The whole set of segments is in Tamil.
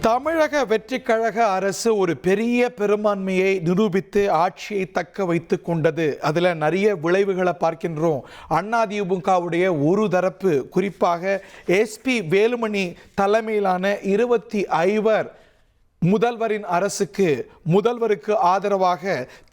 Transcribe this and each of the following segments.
தமிழக வெற்றி கழக அரசு ஒரு பெரிய பெரும்பான்மையை நிரூபித்து ஆட்சியை தக்க வைத்துக் கொண்டது. அதில் நிறைய விளைவுகளை பார்க்கின்றோம். அதிமுகவுடைய ஒரு தரப்பு, குறிப்பாக எஸ்பி வேலுமணி தலைமையிலான 25 முதல்வரின் முதல்வருக்கு ஆதரவாக,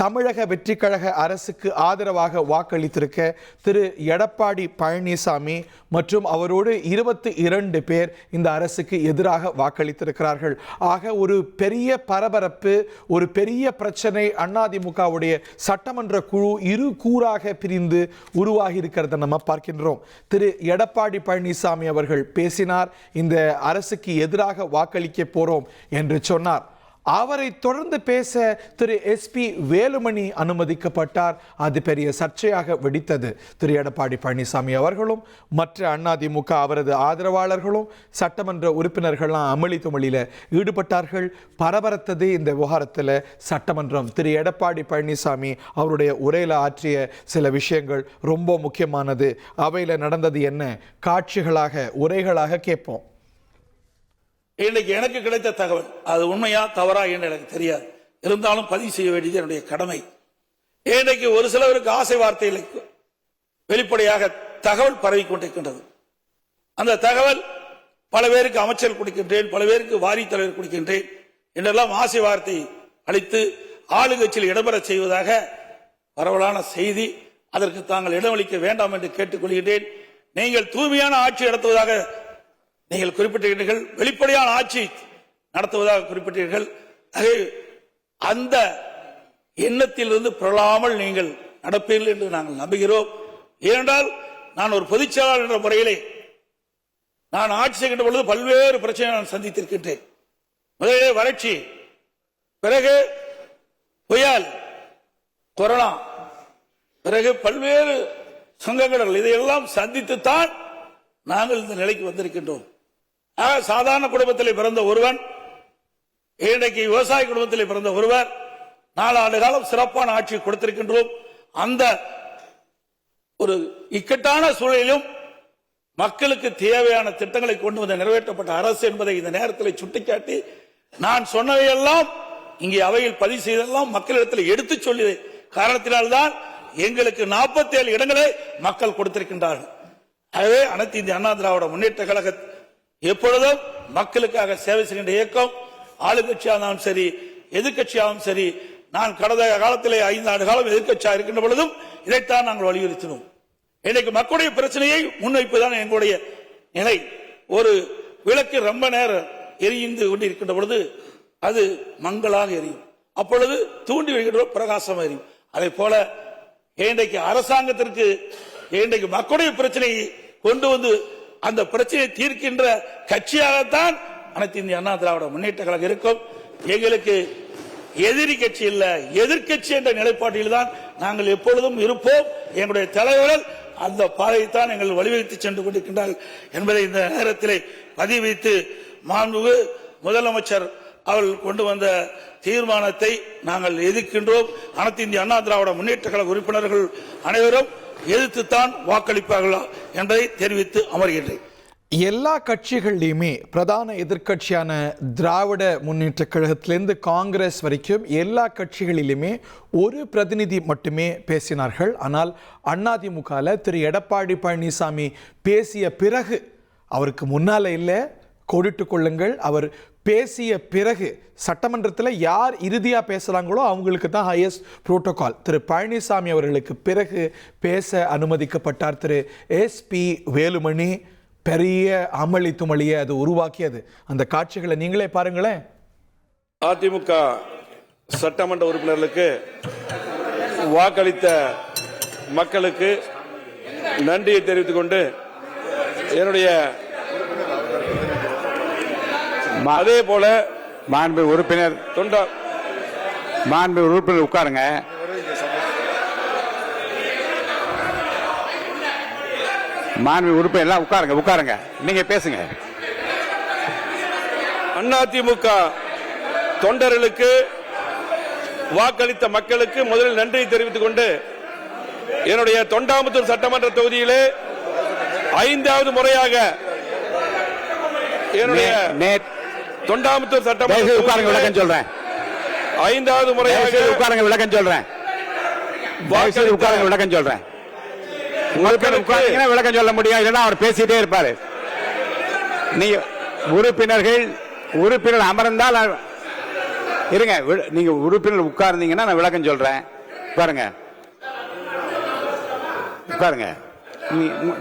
தமிழக வெற்றி கழக அரசுக்கு ஆதரவாக வாக்களித்திருக்க திரு எடப்பாடி பழனிசாமி மற்றும் அவரோடு 22 பேர் இந்த அரசுக்கு எதிராக வாக்களித்திருக்கிறார்கள். ஆக ஒரு பெரிய பரபரப்பு, ஒரு பெரிய பிரச்சனை அதிமுகவுடைய சட்டமன்ற குழு இரு கூறாக பிரிந்து உருவாகி இருக்கிறத நம்ம பார்க்கின்றோம். திரு எடப்பாடி பழனிசாமி அவர்கள் பேசினார். இந்த அரசுக்கு எதிராக வாக்களிக்க போறோம் என்று சொன்னார். அவரை தொடர்ந்து பேச திரு எஸ்பி வேலுமணி அனுமதிக்கப்பட்டார். அது பெரிய சர்ச்சையாக வெடித்தது. திரு எடப்பாடி பழனிசாமி அவர்களும் மற்ற அதிமுக அவரது ஆதரவாளர்களும் சட்டமன்ற உறுப்பினர்கள்லாம் அமளி துமளியில் ஈடுபட்டார்கள். பரபரத்தது இந்த விவகாரத்தில் சட்டமன்றம். திரு எடப்பாடி பழனிசாமி அவருடைய உரையில் ஆற்றிய சில விஷயங்கள் ரொம்ப முக்கியமானது. அவையில் நடந்தது என்ன, காட்சிகளாக உரைகளாக கேட்போம். இன்னைக்கு எனக்கு கிடைத்த தகவல் அது உண்மையா தவறா என்று எனக்கு தெரியாது. இருந்தாலும் பதிவு செய்ய வேண்டியது என்னுடைய கடமை. இன்றைக்கு ஒரு சிலருக்கு ஆசை வார்த்தைகளுக்கு வெளிப்படையாக தகவல் பரவி கொண்டிருக்கின்றது. அந்த தகவல் பல பேருக்கு அமைச்சர் கொடுக்கின்றேன், பல பேருக்கு வாரி தலைவர் கொடுக்கின்றேன் என்றெல்லாம் ஆசை வார்த்தை அளித்து ஆளுங்கட்சியில் இடம்பெற செய்வதாக பரவலான செய்தி. அதற்கு தாங்கள் இடமளிக்க வேண்டாம் என்று கேட்டுக்கொள்கின்றேன். நீங்கள் தூய்மையான ஆட்சி நடத்துவதாக நீங்கள் குறிப்பிட்டீர்கள், வெளிப்படையான ஆட்சி நடத்துவதாக குறிப்பிட்டீர்கள். அந்த எண்ணத்திலிருந்து புரளாமல் நீங்கள் நடப்பீர்கள் என்று நாங்கள் நம்புகிறோம். ஏனென்றால் நான் ஒரு பொதுச்செயலாளர் என்ற முறையிலே நான் ஆட்சி செய்கின்ற பொழுது பல்வேறு பிரச்சனைகளை நான் சந்தித்திருக்கின்றேன். முதலிலே வறட்சி, பிறகு புயல், கொரோனா, பிறகு பல்வேறு சங்கடங்கள், இதையெல்லாம் சந்தித்துத்தான் நாங்கள் இந்த நிலைக்கு வந்திருக்கின்றோம். சாதாரண குடும்பத்தில் பிறந்த ஒருவன், இன்றைக்கு விவசாய குடும்பத்தில் பிறந்த ஒருவர் 4 ஆண்டு காலம் சிறப்பான ஆட்சி கொடுத்திருக்கின்றோம். அந்த ஒரு இக்கட்டான சூழலிலும் மக்களுக்கு தேவையான திட்டங்களை கொண்டு வந்து நிறைவேற்றப்பட்ட அரசு என்பதை இந்த நேரத்தில் சுட்டிக்காட்டி, நான் சொன்னவையெல்லாம் இங்கே அவையில் பதிவு செய்தெல்லாம் மக்களிடத்தில் எடுத்து சொல்லிய காரணத்தினால்தான் எங்களுக்கு 47 இடங்களை மக்கள் கொடுத்திருக்கின்றார்கள். ஆகவே அனைத்து இந்திய அண்ணா திராவிட முன்னேற்ற கழக எப்பொழுதும் மக்களுக்காக சேவை செய்கின்ற இயக்கம். ஆளுங்கட்சியாகவும் சரி, எதிர்கட்சியாகவும் சரி, நான் கடந்த காலத்திலே 5 ஆண்டு காலம் எதிர்கட்சியாக இருக்கின்ற பொழுதும் இதைத்தான் நாங்கள் வலியுறுத்தினோம். இன்னைக்கு மக்களுடைய பிரச்சனையை முன்வைப்புதான் எங்களுடைய நிலை. ஒரு விளக்கு ரொம்ப நேரம் எரிந்து கொண்டிருக்கின்ற பொழுது அது மங்களாக எரியும், அப்பொழுது தூண்டி வருகின்ற பிரகாசம் எரியும். அதே போல இன்றைக்கு அரசாங்கத்திற்கு இன்றைக்கு மக்களுடைய பிரச்சனையை கொண்டு வந்து அந்த பிரச்சனையை தீர்க்கின்ற கட்சியாகத்தான் அனைத்து இந்திய அண்ணா திராவிட முன்னேற்ற கழகம் இருக்கும். எங்களுக்கு எதிரி கட்சி இல்ல, எதிர்கட்சி என்ற நிலைப்பாட்டில் தான் நாங்கள் எப்பொழுதும் இருப்போம். எங்களுடைய தலைவர்கள் அந்த பாதையைத்தான் எங்கள் வழிவகுத்து சென்று கொண்டிருக்கின்றார்கள் என்பதை இந்த நேரத்தில் பதிவு வைத்து, மாண்புமிகு முதலமைச்சர் அவர்கள் கொண்டு வந்த தீர்மானத்தை நாங்கள் எதிர்க்கின்றோம். அனைத்து இந்திய அண்ணா திராவிட முன்னேற்ற கழக உறுப்பினர்கள் அனைவரும் எதிர்த்துத்தான் வாக்களிப்பார்களா என்பதை தெரிவித்து அமர்கின்றேன். எல்லா கட்சிகள்லையுமே பிரதான எதிர்கட்சியான திராவிட முன்னேற்ற கழகத்திலிருந்து காங்கிரஸ் வரைக்கும் எல்லா கட்சிகளிலுமே ஒரு பிரதிநிதி மட்டுமே பேசினார்கள். ஆனால் அதிமுகவில் திரு எடப்பாடி பழனிசாமி பேசிய பிறகு, அவருக்கு முன்னால இல்லை, கோடிட்டு கொள்ளுங்கள், அவர் பேசிய பிறகு சட்டமன்றத்தில் யார் இறுதியாக பேசுகிறாங்களோ அவங்களுக்கு தான் ஹையஸ்ட் புரோட்டோகால். திரு பழனிசாமி அவர்களுக்கு பிறகு பேச அனுமதிக்கப்பட்டார் திரு எஸ்பி வேலுமணி. பெரிய அமளி துமளியை அது உருவாக்கியது. அந்த காட்சிகளை நீங்களே பாருங்களேன். அதிமுக சட்டமன்ற உறுப்பினர்களுக்கு வாக்களித்த மக்களுக்கு நன்றியை தெரிவித்துக் கொண்டு, என்னுடைய அதே போல மாண்பு உறுப்பினர் உட்காருங்க. மாண்பு உறுப்பினர் எல்லாம் உட்காருங்க, நீங்க பேசுங்க. அதிமுக தொண்டர்களுக்கு வாக்களித்த மக்களுக்கு முதலில் நன்றியை தெரிவித்துக் கொண்டு, என்னுடைய தொண்டாமுத்தூர் சட்டமன்ற தொகுதியிலே 5வது முறையாக என்னுடைய தொண்டாமுத்தூர் தயவுசெய்து உட்காருங்க, விளக்கம் சட்டமன்ற சொல்றேன். 5வது முறையாக தயவுசெய்து உட்காருங்க, விளக்கம் சொல்றேன். தயவுசெய்து உட்காருங்க, விளக்கம் சொல்றேன். உங்களுக்கு உட்கார்ந்தீங்கன்னா விளக்கம் சொல்ல முடியும், இல்லைன்னா அவர் பேசிட்டே இருப்பாரு. நீங்க உறுப்பினர் அமர்ந்தால் இருங்க, நீங்க உறுப்பினர் உட்கார்ந்தீங்கன்னா நான் விளக்கம் சொல்றேன். உட்காருங்க, உட்காருங்க.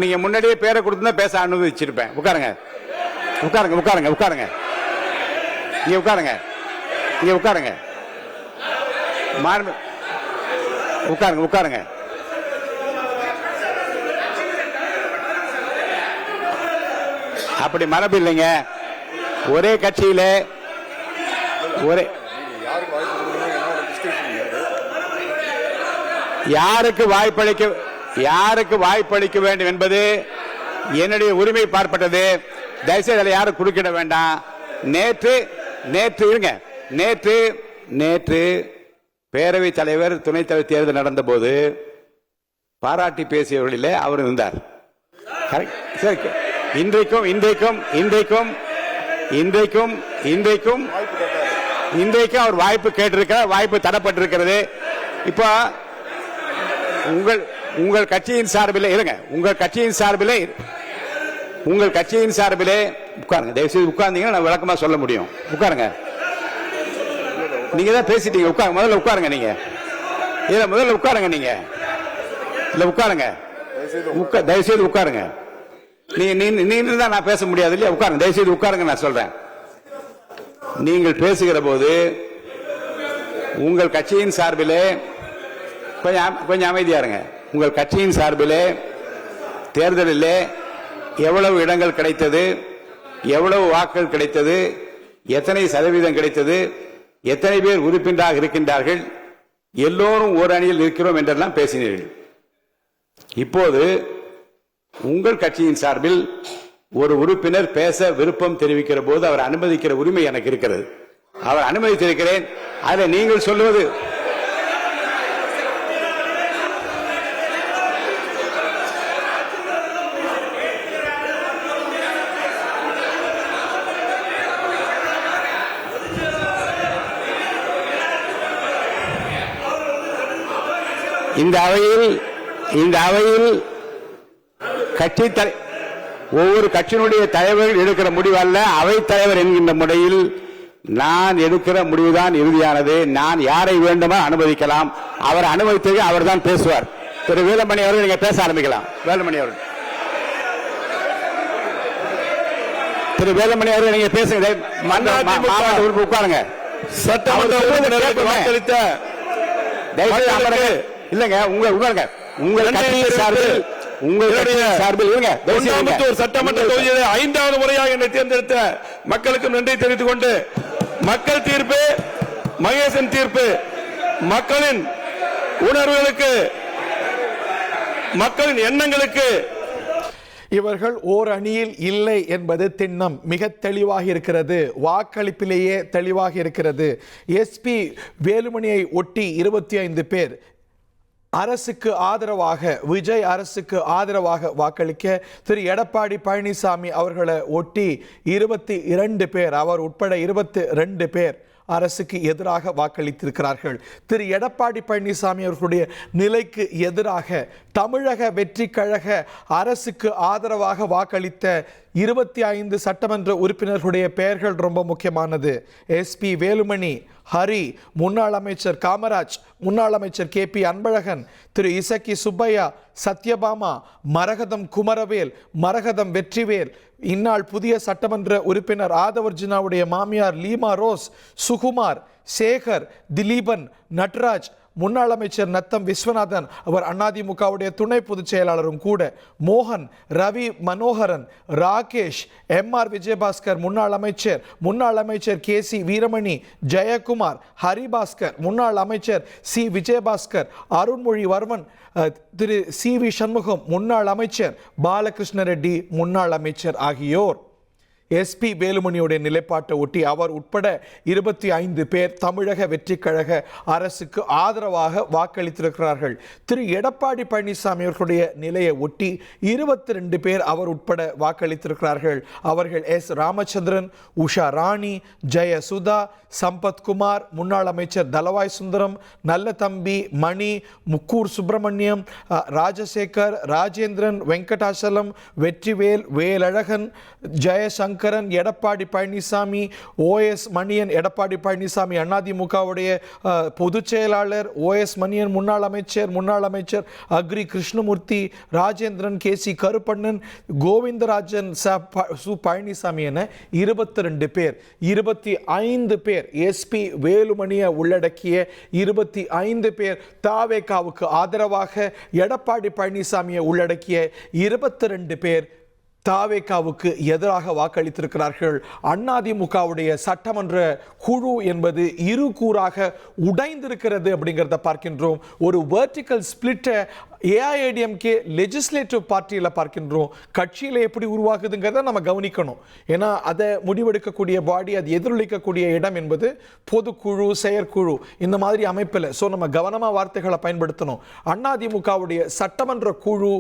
நீங்க முன்னாடியே பேரை கொடுத்து பேச அனுமதிச்சிருப்பேன். உட்காருங்க, உட்காருங்க, உட்காருங்க, உட்காருங்க. இங்க உட்காருங்க, இங்க உட்காருங்க. உட்காருங்க, உட்காருங்க. அப்படி மரபு இல்லைங்க. ஒரே கட்சியில யாருக்கு வாய்ப்பளிக்க வேண்டும் என்பது என்னுடைய உரிமை பார்ப்பட்டது. தயவுசெய்து அதில் யாரும் குறுக்கிட வேண்டாம். நேற்று பேரவைத் தலைவர் துணைத் தலைவர் தேர்தல் நடந்த போது பாராட்டி பேசியவர்களிலே அவர் இருந்தார். இன்றைக்கும் அவர் வாய்ப்பு கேட்டிருக்கிறார், வாய்ப்பு தரப்பட்டிருக்கிறது. இப்போ உங்கள் கட்சியின் சார்பிலே இருங்க, உங்கள் கட்சியின் சார்பிலே உட்காருங்க. தயவுசெய்து உட்கார்ந்தீங்கன்னா நான் விளக்கமா சொல்ல முடியும். உட்காருங்க. நீங்க தான் பேசிட்டீங்க. முதல்ல உட்காருங்க. நீங்க முதல்ல உட்காருங்க. நீங்க இல்ல உட்காருங்க. தயவுசெய்து உட்காருங்க. நீங்க தான் நான் பேச முடியாது இல்லையா? உட்காருங்க, தயவுசெய்து உட்காருங்க. நான் சொல்றேன், நீங்கள் பேசுகிற போது உங்கள் கட்சியின் சார்பிலே கொஞ்சம் அமைதியா இருங்க. உங்கள் கட்சியின் சார்பிலே தேர்தலில் எவ்வளவு இடங்கள் கிடைத்தது, எவ்வளவு வாக்குகள் கிடைத்தது, எத்தனை சதவீதம் கிடைத்தது, எத்தனை பேர் உறுப்பினராக இருக்கின்றார்கள், எல்லோரும் ஒரு அணியில் இருக்கிறோம் என்றெல்லாம் பேசினீர்கள். இப்போது உங்கள் கட்சியின் சார்பில் ஒரு உறுப்பினர் பேச விருப்பம் தெரிவிக்கிற போது அவர் அனுமதிக்கிற உரிமை எனக்கு இருக்கிறது. அவர் அனுமதித்திருக்கிறேன். அதை நீங்கள் சொல்லுவது இந்த அவையில் ஒவ்வொரு கட்சியினுடைய தலைவர்கள் எடுக்கிற முடிவு அல்ல, அவைத் தலைவர் என்கின்ற முறையில் நான் எடுக்கிற முடிவுதான் இறுதியானது. நான் யாரை வேண்டுமோ அனுமதிக்கலாம். அவர் அனுமதித்தது அவர் தான் பேசுவார். திரு வேலுமணி அவர்கள் நீங்க பேச ஆரம்பிக்கலாம். வேலுமணி அவர்கள் நீங்க பேசுங்க. மாவட்ட உறுப்பு உட்காருங்க. சட்டமன்ற உறுப்பினருக்கு வாக்களித்த இல்லங்க, உட்காருங்க. உங்கள் கட்சியின் சார்பில் தொண்டாமுத்தூர் சட்டமன்ற தொகுதியில் 5வது முறையாக என்னை தேர்ந்தெடுத்த மக்களுக்கு நன்றி தெரிவித்துக் கொண்டு, மக்கள் தீர்ப்பு, மகேசன் தீர்ப்பு, மக்களின் உணர்வுகளுக்கு, மக்களின் எண்ணங்களுக்கு இவர்கள் ஓர் அணியில் இல்லை என்பது திண்ணம் மிக தெளிவாக இருக்கிறது. வாக்களிப்பிலேயே தெளிவாக இருக்கிறது. எஸ்பி வேலுமணியை ஒட்டி 25 பேர் அரசுக்கு ஆதரவாக, விஜய் அரசுக்கு ஆதரவாக வாக்களிக்க, திரு எடப்பாடி பழனிசாமி அவர்களை ஒட்டி 22 பேர், அவர் உட்பட 22 பேர் அரசுக்கு எதிராக வாக்களித்திருக்கிறார்கள். திரு எடப்பாடி பழனிசாமி அவர்களுடைய நிலைக்கு எதிராக தமிழக வெற்றி கழக அரசுக்கு ஆதரவாக வாக்களித்த 25 சட்டமன்ற உறுப்பினர்களுடைய பெயர்கள் ரொம்ப முக்கியமானது. எஸ்பி வேலுமணி, ஹரி, முன்னாள் அமைச்சர் காமராஜ், முன்னாள் அமைச்சர் KP அன்பழகன், திரு இசக்கி சுப்பையா, சத்யபாமா, மரகதம் குமரவேல், மரகதம் வெற்றிவேல், இந்நாள் புதிய சட்டமன்ற உறுப்பினர் ஆதவர்ஜுனாவுடைய மாமியார் லீமா ரோஸ், சுகுமார், சேகர், திலீபன், நட்ராஜ், முன்னாள் அமைச்சர் நத்தம் விஸ்வநாதன், அவர் அதிமுகவுடைய துணை பொதுச் செயலாளரும் கூட, மோகன், ரவி மனோகரன், ராகேஷ், MR விஜயபாஸ்கர் முன்னாள் அமைச்சர் KC வீரமணி, ஜெயக்குமார், ஹரிபாஸ்கர், முன்னாள் அமைச்சர் C விஜயபாஸ்கர், அருண்மொழி வர்மன், திரு CV சண்முகம், முன்னாள் அமைச்சர் பாலகிருஷ்ண ரெட்டி, முன்னாள் அமைச்சர் ஆகியோர் எஸ்பி வேலுமணியுடைய நிலைப்பாட்டை ஒட்டி அவர் உட்பட 25 பேர் தமிழக வெற்றிக் கழக அரசுக்கு ஆதரவாக வாக்களித்திருக்கிறார்கள். திரு எடப்பாடி பழனிசாமி அவர்களுடைய நிலையை ஒட்டி 22 பேர் அவர் உட்பட வாக்களித்திருக்கிறார்கள். அவர்கள் எஸ் ராமச்சந்திரன், உஷா ராணி, ஜெயசுதா, சம்பத்குமார், முன்னாள் அமைச்சர் தலவாய் சுந்தரம், நல்ல தம்பி, மணி, முக்கூர் சுப்பிரமணியம், ராஜசேகர், ராஜேந்திரன், வெங்கடாசலம், வெற்றிவேல், வேலழகன், ஜெயசங்கரன், எடப்பாடி பழனிசாமி, OS மணியன், எடப்பாடி பழனிசாமி அதிமுகவுடைய பொதுச் செயலாளர், OS மணியன் முன்னாள் அமைச்சர் அக்ரி கிருஷ்ணமூர்த்தி, ராஜேந்திரன், KC கருப்பண்ணன், கோவிந்தராஜன், சு பழனிசாமி என 22 பேர், 25 பேர் எஸ்பி வேலுமணியை உள்ளடக்கிய 25 பேர் தாவேகாவுக்கு ஆதரவாக, எடப்பாடி பழனிசாமியை உள்ளடக்கிய 22 பேர் தாவேகாவுக்கு எதிராக வாக்களித்திருக்கிறார்கள். அதிமுகவுடைய சட்டமன்ற குழு என்பது இரு கூறாக உடைந்திருக்கிறது அப்படிங்கிறத பார்க்கின்றோம். ஒரு வெர்டிக்கல் ஸ்பிளிட்டை AIADMK லெஜிஸ்லேட்டிவ் பார்ட்டியில் பார்க்கின்றோம். கட்சியில் எப்படி உருவாகுதுங்கிறத நம்ம கவனிக்கணும். ஏன்னா அதை முடிவெடுக்கக்கூடிய பாடி, அது எதிரொலிக்கக்கூடிய இடம் என்பது பொதுக்குழு, செயற்குழு, இந்த மாதிரி அமைப்பில். ஸோ நம்ம கவனமாக வார்த்தைகளை பயன்படுத்தணும். அதிமுகவுடைய சட்டமன்ற குழு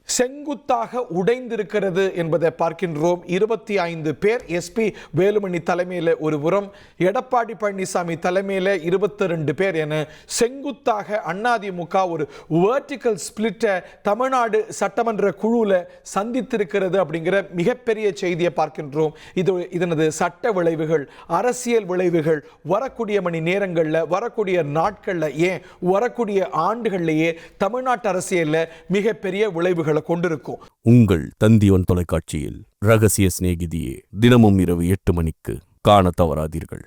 செங்குத்தாக உடைந்திருக்கிறது என்பதை பார்க்கின்றோம். 25 பேர் எஸ்பி வேலுமணி தலைமையில் ஒரு புறம், எடப்பாடி பழனிசாமி தலைமையில் 22 பேர் என செங்குத்தாக அதிமுக ஒரு வெர்டிக்கல் ஸ்பிளிட்டை தமிழ்நாடு சட்டமன்ற குழுவில் சந்தித்திருக்கிறது அப்படிங்கிற மிகப்பெரிய செய்தியை பார்க்கின்றோம். இதனது சட்ட விளைவுகள், அரசியல் விளைவுகள் வரக்கூடிய மணி நேரங்களில், வரக்கூடிய நாட்களில், ஏன் வரக்கூடிய ஆண்டுகளிலேயே தமிழ்நாட்டு அரசியலில் மிகப்பெரிய விளைவுகள் கொண்டிருக்கும். உங்கள் தந்திவன் தொலைக்காட்சியில் ரகசிய சிநேகிதியே தினமும் இரவு 8 மணிக்கு காண தவறாதீர்கள்.